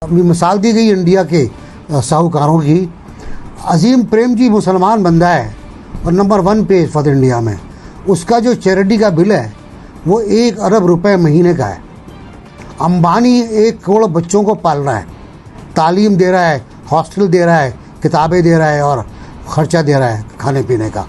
अभी मिसाल दी गई इंडिया के साहूकारों की। अजीम प्रेम जी मुसलमान बंदा है और नंबर 1 पे फॉर इंडिया में। उसका जो चैरिटी का बिल है वो 1 अरब रुपए महीने का है। अंबानी 1 करोड़ बच्चों को पाल रहा है, तालीम दे रहा है, हॉस्टल दे रहा है, किताबें दे रहा है और ख़र्चा दे रहा है खाने पीने का।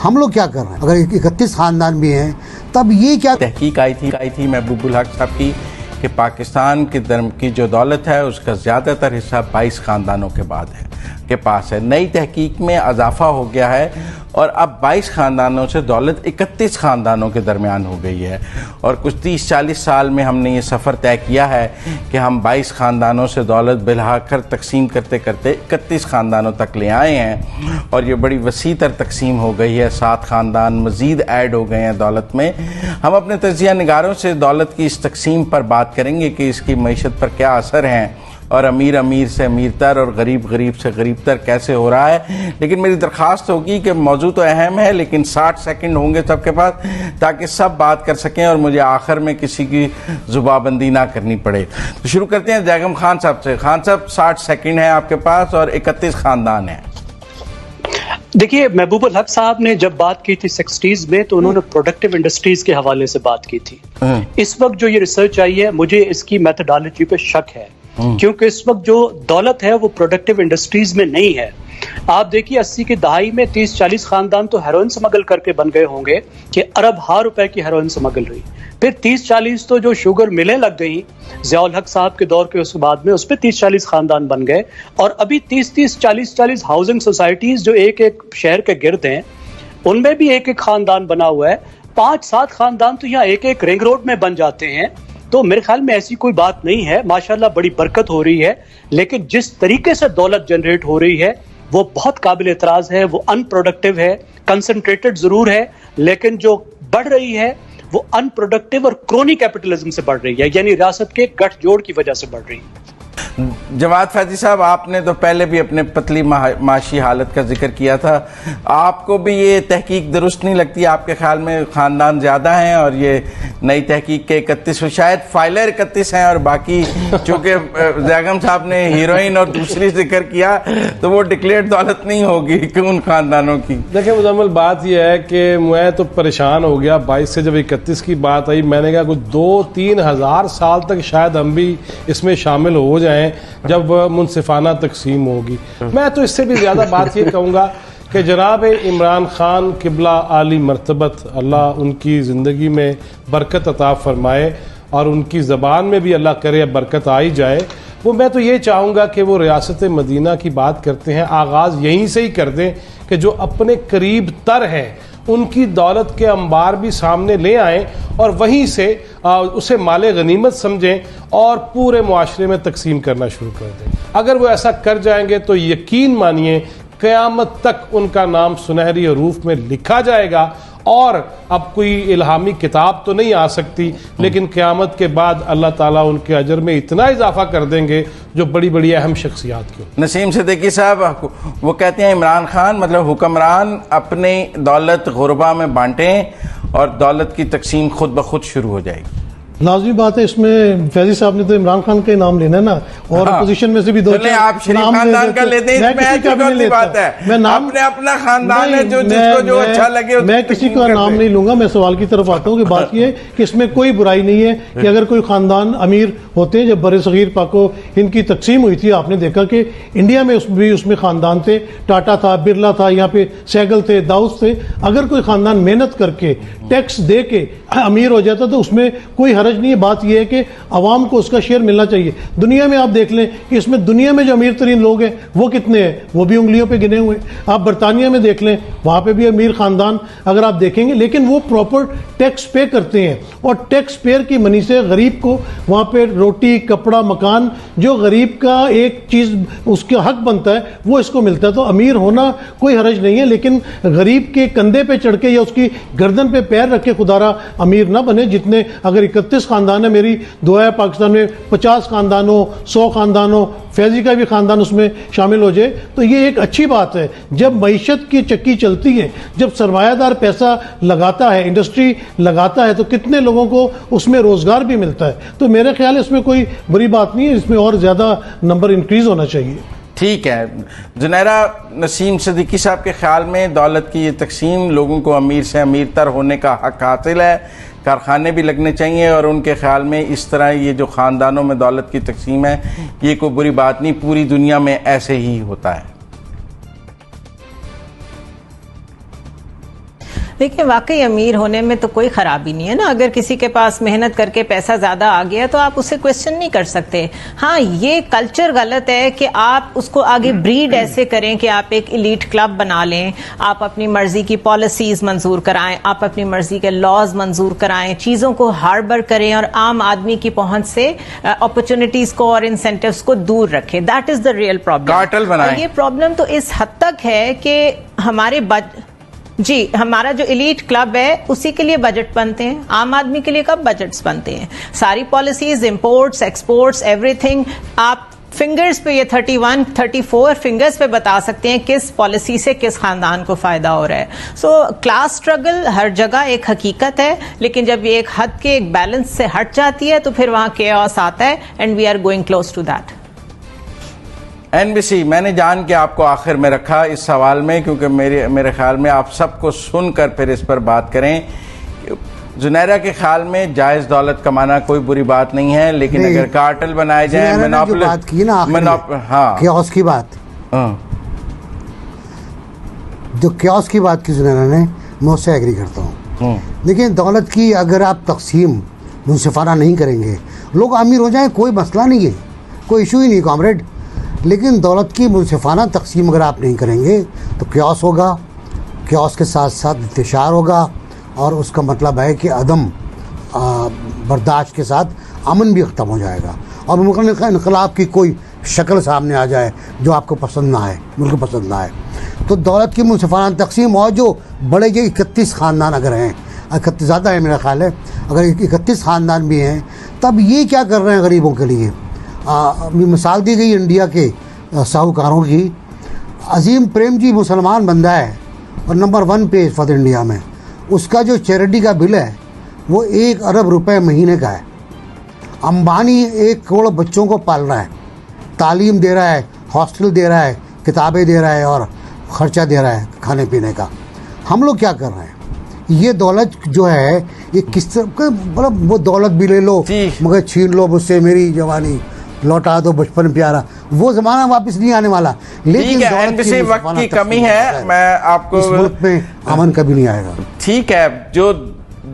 हम लोग क्या कर रहे हैं? अगर 31 ख़ानदान भी हैं तब ये क्या तहकीक आई थी महबूबुल हक साहब की कि पाकिस्तान की जो दौलत है उसका ज़्यादातर हिस्सा 22 ख़ानदानों के पास है। नई तहकीक में इजाफा हो गया है और अब 22 ख़ानदानों से दौलत 31 ख़ानदानों के दरमियान हो गई है। और कुछ 30-40 साल में हमने ये सफ़र तय किया है कि हम 22 ख़ानदानों से दौलत बिलहाकर तकसीम करते करते 31 ख़ानदानों तक ले आए हैं और ये बड़ी वसी तर तकसीम हो गई है। 7 ख़ानदान मज़ीद ऐड हो गए हैं दौलत में। हम अपने तजिया निगारों से दौलत की इस तकसीम पर बात करेंगे कि इसकी मईशत पर क्या असर हैं और अमीर अमीर से अमीर तर और गरीब गरीब से गरीब तर कैसे हो रहा है। लेकिन मेरी दरख्वास्त होगी कि मौजू तो अहम है लेकिन 60 सेकंड होंगे सबके पास ताकि सब बात कर सकें और मुझे आखिर में किसी की जुबाबंदी ना करनी पड़े। तो शुरू करते हैं जैगम खान साहब से। खान साहब 60 सेकंड है आपके पास और 31 ख़ानदान है। देखिए, महबूबुल हक साहब ने जब बात की थी 60s में तो उन्होंने प्रोडक्टिव इंडस्ट्रीज के हवाले से बात की थी। इस वक्त जो ये रिसर्च आई है मुझे इसकी मेथोडोलॉजी पे शक है क्योंकि इस वक्त जो दौलत है वो प्रोडक्टिव इंडस्ट्रीज में नहीं है। आप देखिए 80 की दहाई में 30-40 ख़ानदान तो हेरोइन स्मगल करके बन गए होंगे कि अरब रुपए की हेरोइन स्मगल रही। फिर 30-40 तो जो शुगर मिलें लग गई ज़ियाउल हक साहब के दौर के उस बाद में, उस पर 30-40 ख़ानदान बन गए। और अभी 30-30, 40-40 हाउसिंग सोसाइटीज़ जो एक एक शहर के गिर्द हैं उनमें भी एक एक ख़ानदान बना हुआ है। 5-7 ख़ानदान तो यहाँ एक एक रिंग रोड में बन जाते हैं। तो मेरे ख्याल में ऐसी कोई बात नहीं है। माशाल्लाह बड़ी बरकत हो रही है लेकिन जिस तरीके से दौलत जनरेट हो रही है वो बहुत काबिल एतराज़ है, वो अनप्रोडक्टिव है। कंसंट्रेटेड ज़रूर है लेकिन जो बढ़ रही है वो अनप्रोडक्टिव और क्रोनी कैपिटलिज्म से बढ़ रही है, यानी रियासत के गठजोड़ की वजह से बढ़ रही है। जवाद फैजी साहब, आपने तो पहले भी अपने पतली माशी हालत का जिक्र किया था। आपको भी ये तहकीक दुरुस्त नहीं लगती? आपके ख्याल में ख़ानदान ज़्यादा हैं और ये नई तहकीक के 31 शायद फाइलर 31 हैं और बाकी चूँकि जैगम साहब ने हीरोइन और दूसरी जिक्र किया तो वो डिक्लेयर्ड दौलत नहीं होगी कि उन ख़ानदानों की। देखिए मुजम्मल, बात यह है कि मैं तो परेशान हो गया 22 से जब 31 की बात आई। मैंने कहा कुछ 2-3 हज़ार साल तक शायद हम भी इसमें शामिल हो जाएं जब मुनसिफाना तकसीम होगी। मैं तो इससे भी ज़्यादा बात ये कहूँगा कि जनाब इमरान खान किबला आली मर्तबत, अल्लाह उनकी ज़िंदगी में बरकत अता फरमाए और उनकी ज़बान में भी अल्लाह करे बरकत आई जाए। वो मैं तो ये चाहूँगा कि वो रियासत मदीना की बात करते हैं, आगाज़ यहीं से ही कर दें कि जो अपने करीब तर हैं उनकी दौलत के अंबार भी सामने ले आएँ और वहीं से उसे माले गनीमत समझें और पूरे मुआशरे में तकसीम करना शुरू कर दें। अगर वो ऐसा कर जाएंगे तो यकीन मानिए क़यामत तक उनका नाम सुनहरी हरूफ में लिखा जाएगा। और अब कोई इल्हामी किताब तो नहीं आ सकती लेकिन क़यामत के बाद अल्लाह ताला उनके अजर में इतना इजाफा कर देंगे जो बड़ी बड़ी अहम शख्सियात की। नसीम सिद्दीकी साहब, वो कहते हैं इमरान खान मतलब हुक्मरान अपनी दौलत गुरबा में बांटें और दौलत की तकसीम खुद ब खुद शुरू हो जाएगी। लाजमी बात है। इसमें फैजी साहब ने तो इमरान खान का नाम लेना है ना, और अपोजिशन में से भी 2-4 आप शरीफ खानदान का लेते हैं। मैं किसी का नहीं बात है, मैं नाम अपने अपना खानदान है जो जिसको जो अच्छा लगे मैं किसी का नाम नहीं लूंगा। मैं सवाल की तरफ आता हूँ कि बात यह है कि इसमें कोई बुराई नहीं है कि अगर कोई खानदान अमीर होते हैं। जब बर सगीर पाको हिंद की तकसीम हुई थी आपने देखा कि इंडिया में भी उसमें खानदान थे, टाटा था, बिरला था, यहाँ पे सहगल थे, दाऊद थे। अगर कोई खानदान मेहनत करके टैक्स दे के अमीर हो जाता तो उसमें कोई हरज नहीं है। बात यह है कि अवाम को उसका शेयर मिलना चाहिए। दुनिया में आप देख लें कि इसमें दुनिया में जो अमीर तरीन लोग हैं वो कितने हैं, वो भी उंगलियों पे गिने हुए। आप बरतानिया में देख लें, वहाँ पे भी अमीर ख़ानदान अगर आप देखेंगे लेकिन वो प्रॉपर टैक्स पे करते हैं और टैक्स पेयर की मनी से गरीब को वहाँ पे रोटी, कपड़ा, मकान, जो गरीब का एक चीज़ उसका हक बनता है वो इसको मिलता है। तो अमीर होना कोई हरज नहीं है लेकिन गरीब के कंधे पे चढ़ के या उसकी गर्दन पे पैर रख के खुदारा अमीर ना बने। जितने अगर 31 31 खानदान है, मेरी दुआ है पाकिस्तान में 50 खानदान हो, 100 खानदान हो, फैजी का भी खानदान उसमें शामिल हो जाए, तो ये एक अच्छी बात है। जब मईशत की चक्की चलती है, जब सरमायादार पैसा लगाता है, इंडस्ट्री लगाता है, तो कितने लोगों को उसमें रोजगार भी मिलता है। तो मेरे ख्याल है इसमें कोई बुरी बात नहीं है, इसमें और ज़्यादा नंबर इंक्रीज होना चाहिए। ठीक है। जुनैरा नसीम सिद्दीकी साहब के ख्याल में दौलत की ये तकसीम, लोगों को अमीर से अमीर तर होने का हक हासिल है, कारखाने भी लगने चाहिए, और उनके ख्याल में इस तरह ये जो ख़ानदानों में दौलत की तकसीम है ये कोई बुरी बात नहीं, पूरी दुनिया में ऐसे ही होता है। देखिए, वाकई अमीर होने में तो कोई खराबी नहीं है ना। अगर किसी के पास मेहनत करके पैसा ज्यादा आ गया तो आप उसे क्वेश्चन नहीं कर सकते। हाँ, ये कल्चर गलत है कि आप उसको आगे ब्रीड ऐसे करें कि आप एक इलीट क्लब बना लें, आप अपनी मर्जी की पॉलिसीज मंजूर कराएं, आप अपनी मर्जी के लॉज मंजूर कराएं, चीजों को हार्बर करें और आम आदमी की पहुंच से अपॉर्चुनिटीज को और इंसेंटिव्स को दूर रखें। That is the real problem. Cartel बनाएं। ये प्रॉब्लम तो इस हद तक है कि हमारा जो एलीट क्लब है उसी के लिए बजट बनते हैं, आम आदमी के लिए कब बजट्स बनते हैं? सारी पॉलिसीज, इंपोर्ट्स, एक्सपोर्ट्स, एवरीथिंग आप फिंगर्स पे, ये 31, 34 फिंगर्स पे बता सकते हैं किस पॉलिसी से किस खानदान को फायदा हो रहा है। सो क्लास स्ट्रगल हर जगह एक हकीकत है, लेकिन जब ये एक हद के एक बैलेंस से हट जाती है तो फिर वहां केओस आता है, and we are going close to that. NBC, मैंने जान के आपको आखिर में रखा इस सवाल में, क्योंकि मेरे ख्याल में आप सबको सुनकर फिर इस पर बात करें। जुनैरा के ख्याल में जायज़ दौलत कमाना कोई बुरी बात नहीं है, लेकिन अगर कार्टेल बनाए जाए, बात की ना हाँ, क्योस की बात, जो क्योस की बात की जुनैरा ने, मैं उससे एग्री करता हूँ। लेकिन दौलत की अगर आप तकसीम मुनसिफाना नहीं करेंगे, लोग अमीर हो जाएं, कोई मसला नहीं है, कोई इशू ही नहीं कॉमरेड। लेकिन दौलत की मुनसिफाना तकसीम अगर आप नहीं करेंगे तो क्योस होगा, क्योस के साथ साथ इंतशार होगा, और उसका मतलब है कि अदम बर्दाश्त के साथ अमन भी ख़त्म हो जाएगा, और मुल्क इनकलाब की कोई शक्ल सामने आ जाए जो आपको पसंद ना आए, मुल्क को पसंद ना आए। तो दौलत की मुनसिफाना तकसीम, और जो बड़े जो 31 ख़ानदान अगर हैं, 31 ज़्यादा है मेरा ख्याल है, अगर 31 ख़ानदान भी हैं, तब ये क्या कर रहे हैं गरीबों के लिए? मिसाल दी गई इंडिया के साहूकारों की। अजीम प्रेम जी मुसलमान बंदा है और नंबर 1 पे फॉर इंडिया में। उसका जो चैरिटी का बिल है वो 1 अरब रुपए महीने का है। अंबानी 1 करोड़ बच्चों को पाल रहा है, तालीम दे रहा है, हॉस्टल दे रहा है, किताबें दे रहा है और ख़र्चा दे रहा है खाने पीने का। हम लोग क्या कर रहे हैं? ये दौलत जो है ये किस तरह, मतलब वो दौलत भी ले लो मगर छीन लो मुझसे मेरी जवानी, लौटा दो बचपन प्यारा, वो जमाना वापस नहीं आने वाला। लेकिन एनबीसी, वक्त की कमी है, मैं आपको, इस मुल्क में अमन कभी नहीं आएगा। ठीक है, जो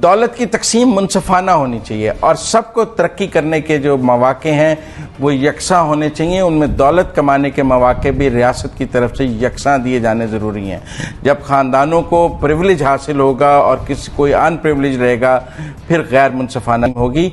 दौलत की तकसीम मुनसफाना होनी चाहिए और सबको तरक्की करने के जो मौके हैं वो यकसा होने चाहिए, उनमें दौलत कमाने के मौके भी रियासत की तरफ से यकसा दिए जाने ज़रूरी हैं। जब ख़ानदानों को प्रिविलेज हासिल होगा और कोई अनप्रिविलेज रहेगा, फिर गैर मुनसफाना होगी।